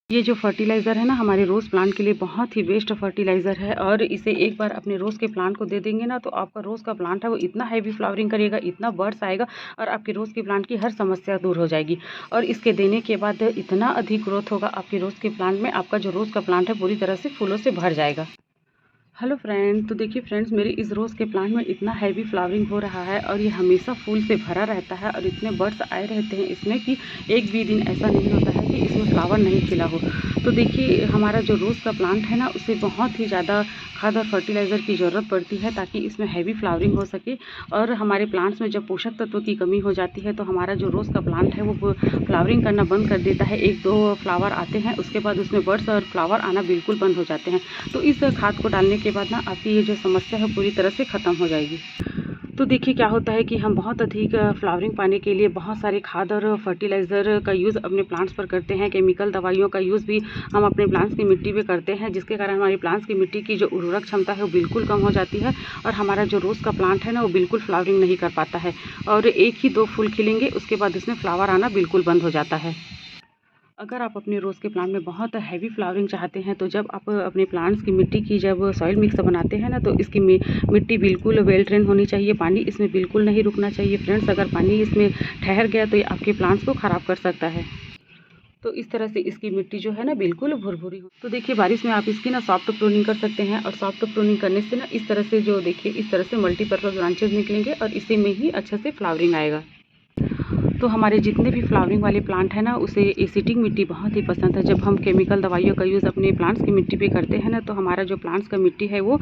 ये जो फर्टिलाइज़र है ना हमारे रोज़ प्लांट के लिए बहुत ही बेस्ट फर्टिलाइज़र है और इसे एक बार अपने रोज़ के प्लांट को दे देंगे ना तो आपका रोज़ का प्लांट है वो इतना हैवी फ्लावरिंग करेगा, इतना बर्ड्स आएगा और आपके रोज़ के प्लांट की हर समस्या दूर हो जाएगी। और इसके देने के बाद इतना अधिक ग्रोथ होगा आपके रोज़ के प्लांट में, आपका जो रोज़ का प्लांट है पूरी तरह से फूलों से भर जाएगा। हेलो फ्रेंड, तो देखिए फ्रेंड्स, मेरे इस रोज़ के प्लांट में इतना हैवी फ्लावरिंग हो रहा है और ये हमेशा फूल से भरा रहता है और इतने बर्ड्स आए रहते हैं इसमें कि एक भी दिन ऐसा नहीं होता है कि इसमें फ्लावर नहीं खिला हो। तो देखिए हमारा जो रोज़ का प्लांट है ना उसे बहुत ही ज़्यादा खाद और फर्टिलाइज़र की ज़रूरत पड़ती है ताकि इसमें हैवी फ्लावरिंग हो सके। और हमारे प्लांट्स में जब पोषक तत्व की कमी हो जाती है तो हमारा जो रोज़ का प्लांट है वो फ्लावरिंग करना बंद कर देता है। 1-2 फ्लावर आते हैं, उसके बाद उसमें बर्ड्स और फ्लावर आना बिल्कुल बंद हो जाते हैं। तो इस खाद को डालने के बाद ना आपकी ये जो समस्या है पूरी तरह से ख़त्म हो जाएगी। तो देखिए क्या होता है कि हम बहुत अधिक फ्लावरिंग पाने के लिए बहुत सारे खाद और फर्टिलाइज़र का यूज़ अपने प्लांट्स पर करते हैं। केमिकल दवाइयों का यूज़ भी हम अपने प्लांट्स की मिट्टी पे करते हैं, जिसके कारण हमारी प्लांट्स की मिट्टी की जो उर्वरक क्षमता है वो बिल्कुल कम हो जाती है और हमारा जो रोज़ का प्लांट है ना वो बिल्कुल फ्लावरिंग नहीं कर पाता है और 1 ही 2 फूल खिलेंगे, उसके बाद इसमें फ्लावर आना बिल्कुल बंद हो जाता है। अगर आप अपने रोज़ के प्लांट में बहुत हैवी फ्लावरिंग चाहते हैं तो जब आप अपने प्लांट्स की मिट्टी की जब सॉइल मिक्स बनाते हैं ना तो इसकी मिट्टी बिल्कुल वेल ड्रेन होनी चाहिए। पानी इसमें बिल्कुल नहीं रुकना चाहिए फ्रेंड्स। अगर पानी इसमें ठहर गया तो ये आपके प्लांट्स को ख़राब कर सकता है। तो इस तरह से इसकी मिट्टी जो है ना बिल्कुल भुरभुरी हो। तो देखिए बारिश में आप इसकी ना सॉफ्ट प्रूनिंग कर सकते हैं और सॉफ्ट प्रूनिंग करने से ना इस तरह से जो देखिए इस तरह से मल्टीपर्पज़ ब्रांचेज निकलेंगे और इसी में ही अच्छे से फ्लावरिंग आएगा। तो हमारे जितने भी फ्लावरिंग वाले प्लांट हैं ना उसे एसिडिक मिट्टी बहुत ही पसंद है। जब हम केमिकल दवाइयों का यूज़ अपने प्लांट्स की मिट्टी पे करते हैं ना तो हमारा जो प्लांट्स का मिट्टी है वो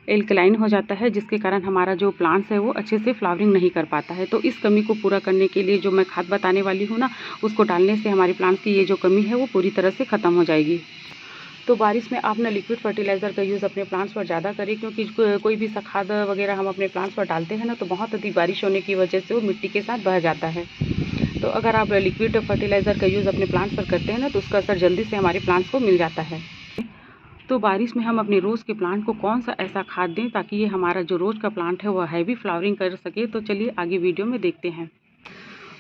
एल्कलाइन हो जाता है, जिसके कारण हमारा जो प्लांट्स है वो अच्छे से फ्लावरिंग नहीं कर पाता है। तो इस कमी को पूरा करने के लिए जो मैं खाद बताने वाली हूँ ना उसको डालने से हमारे प्लांट्स की ये जो कमी है वो पूरी तरह से ख़त्म हो जाएगी। तो बारिश में आप ना लिक्विड फर्टिलाइज़र का यूज़ अपने प्लांट्स पर ज़्यादा करें, क्योंकि कोई भी खाद वगैरह हम अपने प्लांट्स पर डालते हैं ना तो बहुत अधिक बारिश होने की वजह से वो मिट्टी के साथ बह जाता है। तो अगर आप लिक्विड फर्टिलाइज़र का यूज़ अपने प्लांट्स पर करते हैं ना तो उसका असर जल्दी से हमारे प्लांट्स को मिल जाता है। तो बारिश में हम अपने रोज़ के प्लांट को कौन सा ऐसा खाद दें ताकि ये हमारा जो रोज़ का प्लांट है वह हैवी फ्लावरिंग कर सके, तो चलिए आगे वीडियो में देखते हैं।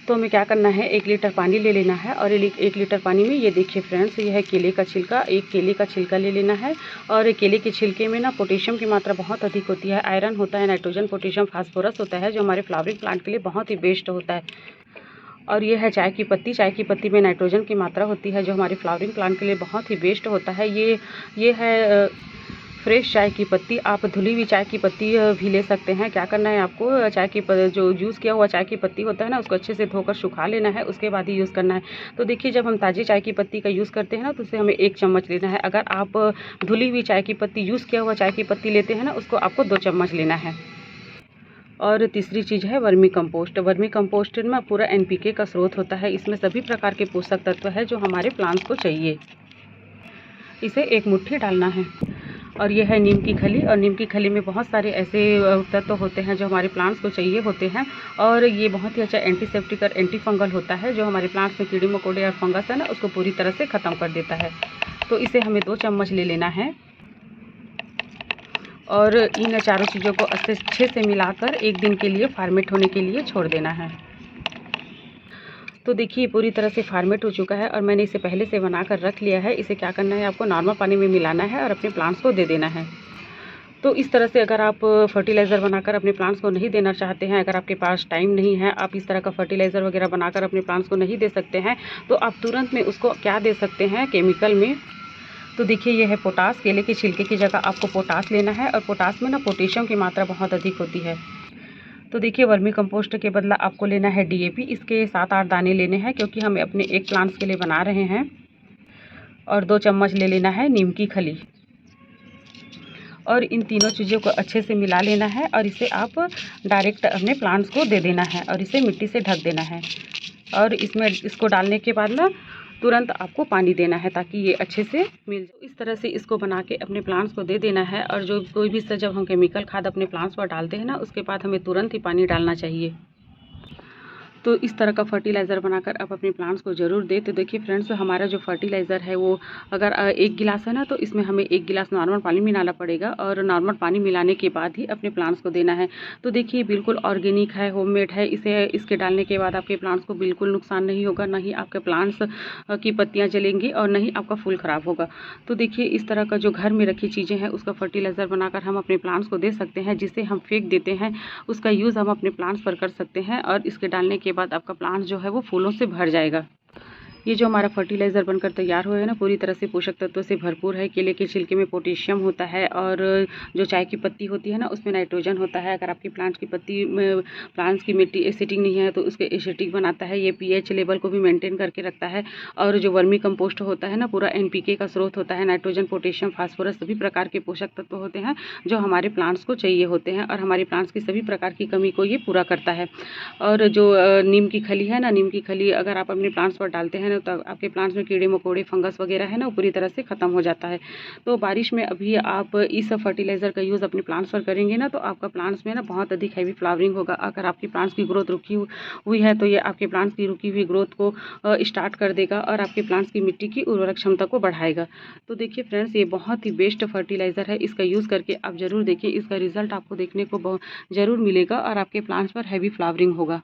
तो हमें क्या करना है, 1 लीटर पानी ले लेना है और 1 लीटर पानी में ये देखिए फ्रेंड्स, ये है केले का छिलका। एक केले का छिलका ले लेना है और केले के छिलके में ना पोटेशियम की मात्रा बहुत अधिक होती है। आयरन होता है, नाइट्रोजन, पोटेशियम, फास्फोरस होता है जो हमारे फ्लावरिंग प्लांट के लिए बहुत ही बेस्ट होता है। और ये है चाय की पत्ती। चाय की पत्ती में नाइट्रोजन की मात्रा होती है जो हमारे फ्लावरिंग प्लांट के लिए बहुत ही बेस्ट होता है। ये है फ्रेश चाय की पत्ती। आप धुली हुई चाय की पत्ती भी ले सकते हैं। क्या करना है आपको, जो यूज़ किया हुआ चाय की पत्ती होता है ना उसको अच्छे से धोकर सुखा लेना है, उसके बाद ही यूज़ करना है। तो देखिए जब हम ताज़ी चाय की पत्ती का यूज़ करते हैं ना तो उसे हमें 1 चम्मच लेना है। अगर आप धुली हुई चाय की पत्ती, यूज़ किया हुआ चाय की पत्ती लेते हैं ना उसको आपको 2 चम्मच लेना है। और तीसरी चीज़ है वर्मी कंपोस्ट। वर्मी कंपोस्ट में पूरा NPK का स्रोत होता है। इसमें सभी प्रकार के पोषक तत्व है जो हमारे प्लांट्स को चाहिए। इसे 1 मुट्ठी डालना है। और ये है नीम की खली। और नीम की खली में बहुत सारे ऐसे तत्व होते हैं जो हमारे प्लांट्स को चाहिए होते हैं और ये बहुत ही अच्छा एंटीसेप्टिक और एंटी फंगल होता है जो हमारे प्लांट्स में कीड़े मकोड़े और फंगस है ना उसको पूरी तरह से ख़त्म कर देता है। तो इसे हमें 2 चम्मच ले लेना है और इन चारों चीज़ों को अच्छे से मिलाकर 1 दिन के लिए फर्मेंट होने के लिए छोड़ देना है। तो देखिए पूरी तरह से फर्मेंट हो चुका है और मैंने इसे पहले से बनाकर रख लिया है। इसे क्या करना है, आपको नॉर्मल पानी में मिलाना है और अपने प्लांट्स को दे देना है। तो इस तरह से अगर आप फर्टिलाइज़र बनाकर अपने प्लांट्स को नहीं देना चाहते हैं, अगर आपके पास टाइम नहीं है, आप इस तरह का फर्टिलाइज़र वगैरह बनाकर अपने प्लांट्स को नहीं दे सकते हैं, तो आप तुरंत में उसको क्या दे सकते हैं, केमिकल में। तो देखिए ये है पोटास। केले के छिलके की जगह आपको पोटास लेना है और पोटास में ना पोटेशियम की मात्रा बहुत अधिक होती है। तो देखिए वर्मी कंपोस्ट के बदला आपको लेना है DAP। इसके 7-8 दाने लेने हैं क्योंकि हम अपने 1 प्लांट्स के लिए बना रहे हैं। और 2 चम्मच ले लेना है नीम की खली। और इन तीनों चीज़ों को अच्छे से मिला लेना है और इसे आप डायरेक्ट अपने प्लांट्स को दे देना है और इसे मिट्टी से ढक देना है। और इसको डालने के बाद ना तुरंत आपको पानी देना है ताकि ये अच्छे से मिल जाए। इस तरह से इसको बना के अपने प्लांट्स को दे देना है। और जो कोई भी जब हम केमिकल खाद अपने प्लांट्स पर डालते हैं ना उसके बाद हमें तुरंत ही पानी डालना चाहिए। तो इस तरह का फर्टिलाइज़र बनाकर आप अपने प्लांट्स को ज़रूर दें। तो देखिए फ्रेंड्स, हमारा जो फर्टिलाइज़र है वो अगर 1 गिलास है ना, तो इसमें हमें 1 गिलास नॉर्मल पानी मिलाना पड़ेगा और नॉर्मल पानी मिलाने के बाद ही अपने प्लांट्स को देना है। तो देखिए बिल्कुल ऑर्गेनिक है, होममेड है, इसके डालने के बाद आपके प्लांट्स को बिल्कुल नुकसान नहीं होगा, ना ही आपके प्लांट्स की पत्तियाँ जलेंगी और ना ही आपका फूल ख़राब होगा। तो देखिए इस तरह का जो घर में रखी चीज़ें हैं उसका फर्टिलाइज़र बनाकर हम अपने प्लांट्स को दे सकते हैं। जिसे हम फेंक देते हैं उसका यूज़ हम अपने प्लांट्स पर कर सकते हैं और इसके डालने के बाद आपका प्लांट जो है वो फूलों से भर जाएगा। ये जो हमारा फर्टिलाइज़र बनकर तैयार हुआ है ना, पूरी तरह से पोषक तत्वों से भरपूर है। केले के छिलके में पोटेशियम होता है और जो चाय की पत्ती होती है ना, उसमें नाइट्रोजन होता है। अगर आपकी प्लांट्स की पत्ती में प्लांट्स की मिट्टी एसिडिक नहीं है तो उसके एसिडिक बनाता है। ये पीएच लेवल को भी मेंटेन करके रखता है। और जो वर्मी कंपोस्ट होता है ना, पूरा एनपीके का स्रोत होता है। नाइट्रोजन, पोटेशियम, फास्फोरस सभी प्रकार के पोषक तत्व होते हैं जो हमारे प्लांट्स को चाहिए होते हैं और हमारे प्लांट्स की सभी प्रकार की कमी को ये पूरा करता है। और जो नीम की खली है ना, नीम की खली अगर आप अपने प्लांट्स पर डालते हैं ना, तो आपके प्लांट्स में कीड़े मकोड़े, फंगस वगैरह है ना, वो पूरी तरह से ख़त्म हो जाता है। तो बारिश में अभी आप इस फर्टिलाइज़र का यूज़ अपने प्लांट्स पर करेंगे ना, तो आपका प्लांट्स में ना बहुत अधिक हैवी फ्लावरिंग होगा। अगर आपकी प्लांट्स की ग्रोथ रुकी हुई है तो ये आपके प्लांट्स की रुकी हुई ग्रोथ को स्टार्ट कर देगा और आपके प्लांट्स की मिट्टी की उर्वरक क्षमता को बढ़ाएगा। तो देखिए फ्रेंड्स, ये बहुत ही बेस्ट फर्टिलाइज़र है। इसका यूज़ करके आप ज़रूर देखिए, इसका रिज़ल्ट आपको देखने को ज़रूर मिलेगा और आपके प्लांट्स पर हैवी फ्लावरिंग होगा।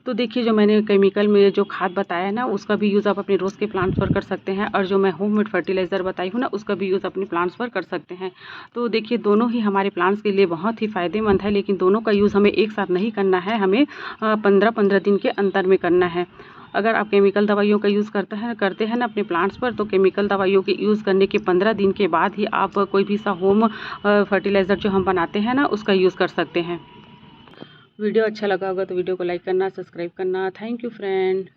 तो देखिए, जो मैंने केमिकल में जो खाद बताया है ना, उसका भी यूज़ आप अपने रोज़ के प्लांट्स पर कर सकते हैं और जो मैं होममेड फर्टिलाइज़र बताई हूँ ना, उसका भी यूज़ अपने प्लांट्स पर कर सकते हैं। तो देखिए, दोनों ही हमारे प्लांट्स के लिए बहुत ही फ़ायदेमंद है, लेकिन दोनों का यूज़ हमें एक साथ नहीं करना है, हमें 15-15 दिन के अंतर में करना है। अगर आप केमिकल दवाइयों का यूज़ करते हैं ना अपने प्लांट्स पर, तो केमिकल दवाइयों के यूज़ करने के 15 दिन के बाद ही आप कोई भी सा होम फर्टिलाइज़र जो हम बनाते हैं ना, उसका यूज़ कर सकते हैं। वीडियो अच्छा लगा होगा तो वीडियो को लाइक करना, सब्सक्राइब करना। Thank you friend.